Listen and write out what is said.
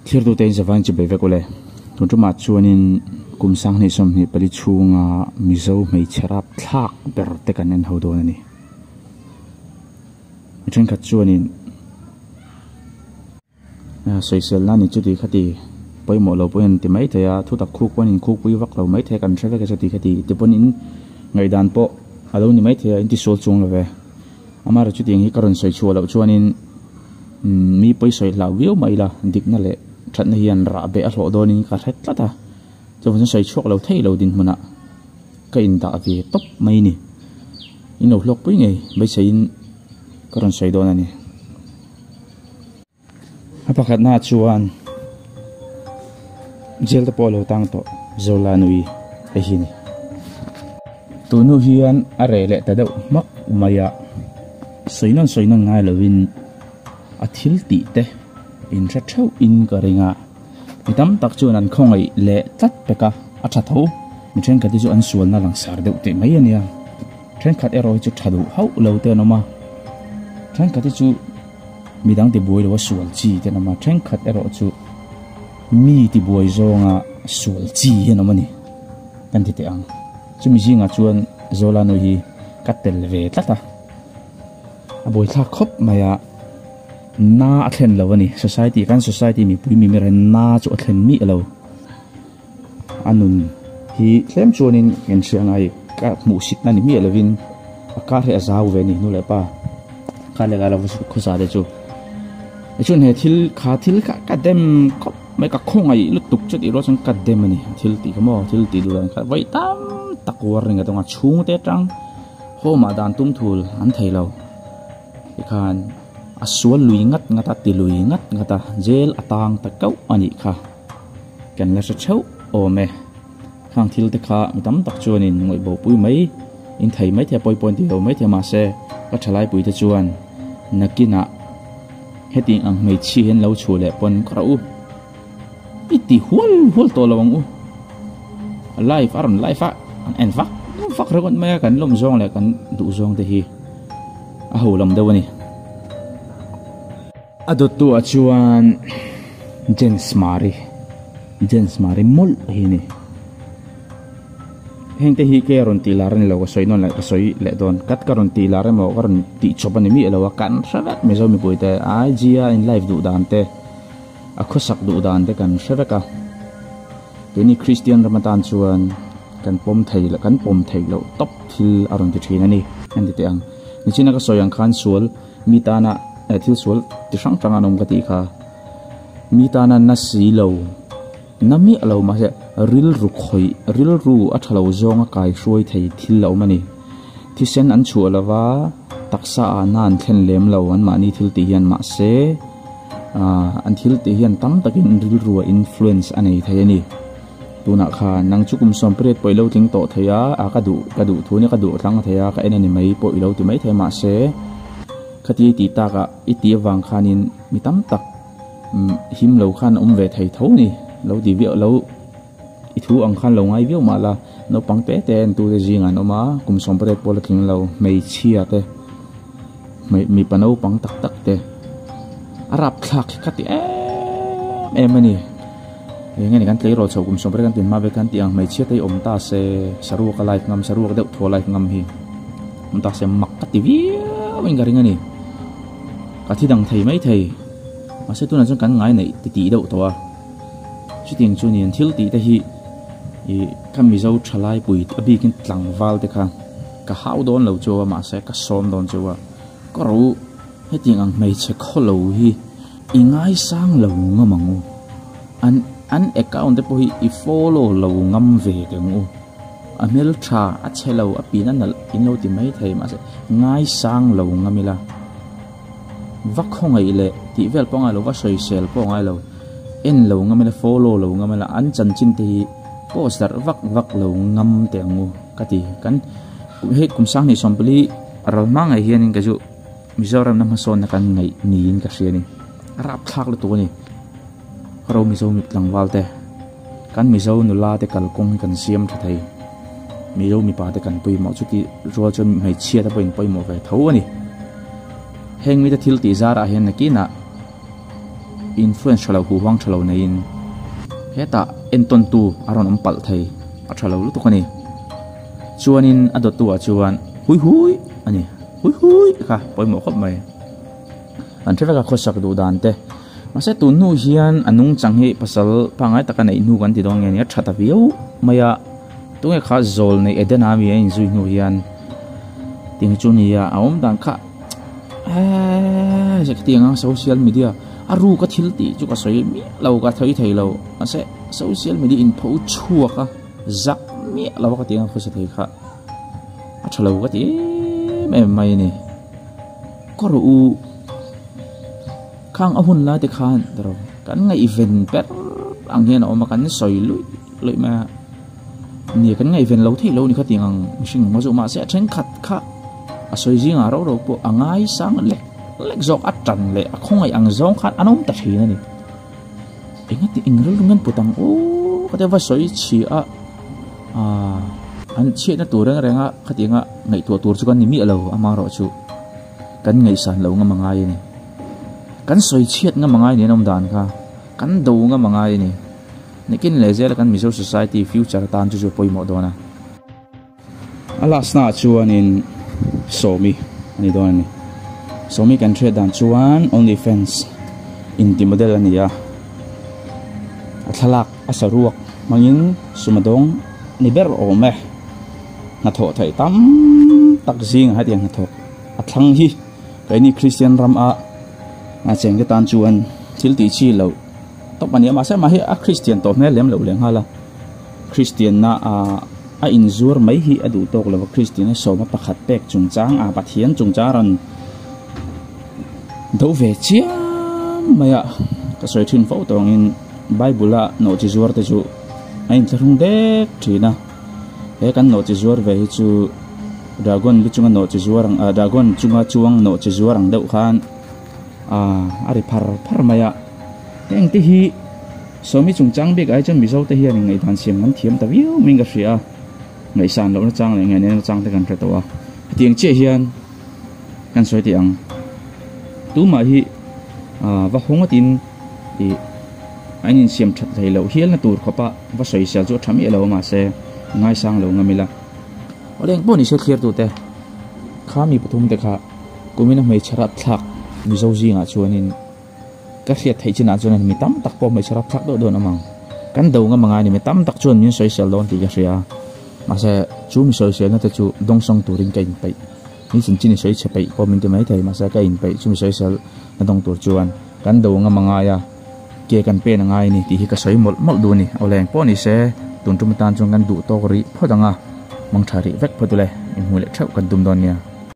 thir tu te zawan chi beve kole tun tu ma chuanin kum sang ni som ni pali chunga mizo mei cherap thak ber te kanen hodon ani chen khat chuanin social na ni chu ti khati poimo lo poin ti mai thaya thu tak khuk panin khuk pui wak lo mai the kan thave ka chu ti khati ti ponin ngai dan po alo ni mai thaya inti sol chung lo ve amara chu ti ngi karon soi chu lo chuanin mi poi soi la viu mai la dik na le that na hian ra be a hlo donin ka thet tlata chon soi chuak lo thei lo din hmuna ka in da ve top mai ni ino hlok pui ngai bai sein karon soi don ani apakhat na chuan jel ta polo tang to zola nui a hini tunu hian are le ta deuh mak maya soinon ngai lovin a thil ti te in tha thau in ka ringa mitam tak chuan an khongai le tat peka a tha tho mi then ka ti chu an sual na lang sar deuh te mai ania then khat ero chu thadu hau lo te no ma then ka ti chu midang ti boi lo sual chi te no ma then khat ero chu mi ti boi zonga sual chi he no mani kan ti te ang chu mi jinga chuan zola no hi katel ve tlata a boi thla khop maya na a thlen lo ani society kan society mi pui mi mer na chu a thlen mi lo anun hi thlem chuanin en siangai ka mu sit na ni mi lovin a ka re azau ve ni nu le pa ka le ga la khu sa de chu chun he thil ka dem khop mai ka khongai lu tuk chet i ro chang ka dem ani thil ti mo thil ti du lan kha vai tam takwar ringa tonga chung te tang ho ma dan tum thul an thei lo ikhan aswal lui ngat ngata ti lui ngat ngata jel atang ta kau ani kha kan la sa chau o me khang thil te kha mitam tak chuanin ngoi bo pui mai in thei mai the poi pon ti lo mai the ma se ka thalai pui te chuan nakina heting ang mei chi hen lo chu le pon krau iti hul to lawang u life aron life an en fak rakon maya kan lom zong le kan du zong te hi a ho lam dawani adot tu achuan jens mari mol hi ni heng te hi ke ron ti laran lo soi non la soi le don kat karon ti laran mo karon ti chopan mi lo kan sabat me zo mi puite ai jia in life du dan te a khosak du dan te kan shraka ni christian ramatan chuan kan pom thei lo top thil aron ti thina ni an ti ang ni china ka soyang khan sual mi ta na thil sual ti sang tanga nom ka ti kha mi ta na na si lo nami alo ma se ril ru a thalo zonga kai hroi thei thil lo mani thi sen an chu alawa taksa anan thlen lem lo an ma ni thil ti hian ma se an thil ti hian tam takin ril ru influence anei thayani tuna kha nang chukum som pret poilo ting to thaya a ka du thuni ka du thlang thaya ka enani mai poilo ti mai thema se khati ti ta ka iti wang khanin mitam tak him lo khan ve thei tho ni lo di vi lo i thu ang khan lo ngai vi ma la no pang pe te tu de jing an oma kum som pret pol king lo mei chia te mi pano pang tak te arab thak khati mani nge ni kan tlei ro chau kum som pret kan tin ma ve kan ti ang mei chia te om ta se saru ka life ngam saru ka de tho life ngam hi om ta se mak ka ti vi wing garing ani ka thi dang thei mai thei ma se tu na chung kan ngai nei ti do to a chiting chu nian thil ti te hi i kam mi zo thalai pui abi kin tlang wal te kha ka hau don lo cho ma se ka som don cho wa ko ro heting ang mei che kholo hi i ngai sang lo ngamangu an account te po hi i follow lo ngam ve te ngu a mel tha a chelo a pinan in lo ti mai thei ma se ngai sang lo ngamila vak khongai le ti vel ponga lo va soi sel ponga lo en lo ngamela follow lo ngamela an chan chin ti poster vak lo ngam te ngu kati kan he kum sang ni sompli aral mangai hian in ka ju mizoram na mason na kan ngai niin ka siani rap thak lo to ni ro mizo mit lang walte kan mizo nu la te kal kong kan siam tha thai mizo mi pa te kan pui mo chu ti ro chon mai chia ta poin poi mo ve tho ani heng mi ta thil ti zara hian na ki na influence chalo hu wang chalo na in heta enton tu aron ampal thei a chalo lu to kani chuanin adot tu a chuan hui ani hui kha poimo khop mai an theva ka khosak du dan te mase tu nu hian anung changhi pasal pangai taka nei nu kan ti dong nge thata viu maya tunge kha zol nei edena mi in zui nu hian ting chu ni ya aum dan kha je tianga social media aru ka thil ti chu ka soi mi lo ka thei lo ase social media in pho chua ka zak mi lo ka tianga khosa thei kha a thalo ka ti mai ni ko ru khang ahun la te khan dro kan ngai event per ang hian o ma kan soi lui ma ni kan ngai event lo thei lo ni kha tiang mishing ma zo ma se chen khat kha a soi jing a ro po angai sang lek zok at tan le a khongai ang zong khat anom ta thina ni engati ingrul ngan putang o ka te va soi chi a an chi na tur renga khatinga ngai tu tur chu kan ni mi alo ama ro chu kan ngai san lo nga mangai ni kan soi chiat nga mangai ni nom dan kha kan do nga mangai ni nikin lezel kan miso society future tan chu poimo dona alas na chuan in somi ani don ni somi kan thread dan chuan only fans in the model ania athalak asaruak mangin sumadong niber ome na tho thai tam tak jing ha tiang na tho athlang hi kaini christian ram a nga cheng ke tan chuan thil ti chi lo to mania ma sa ma hi a christian to ne lem lo leng hala christian na a injur mai hi adu tok lo christian so ma pakhat pek chung chang a pathian chung charan do ve chia maya ka soi thin fo tong in bible a no chi zuar te chu ain thlung de thina he kan no chi zuar ve hi chu dragon lu chunga no chi zuarang dragon chunga chuang no chi zuarang deuh khan ari phar maya teng te hi somi chung chang bek ai chan mizo te hi ani ngai dan siam man thiam ta viu ming ga ria ngai san lo na chang le ngai ne chang te kan thatawa tiang che hian kan soi tiang tu ma hi va honga tin i ainin siam that thei lo hial na tur khopa va soi sel chu thami lo ma se ngai sang lo ngamila oleng poni se clear tu te khami pathum te kha kumina mai chara thak mizo ji nga chuanin ka hriat thei china chuan mi tam tak po mai chara thak do don amang kan do nga manga ni mi tam tak chuan min social lon ti ya ria ma se chu mi social na te chu dong song turin kain pai ni sin chini soi che pai po min te mai thei ma sa kain pai chu mi social na dong tur chuan kan do nga manga ya ke kan pe na ngai ni ti hi ka soi mol du ni oleng po ni se tun tum tan chung kan du to ri phodanga mang thari vek phodule in hule thau kan dum don nia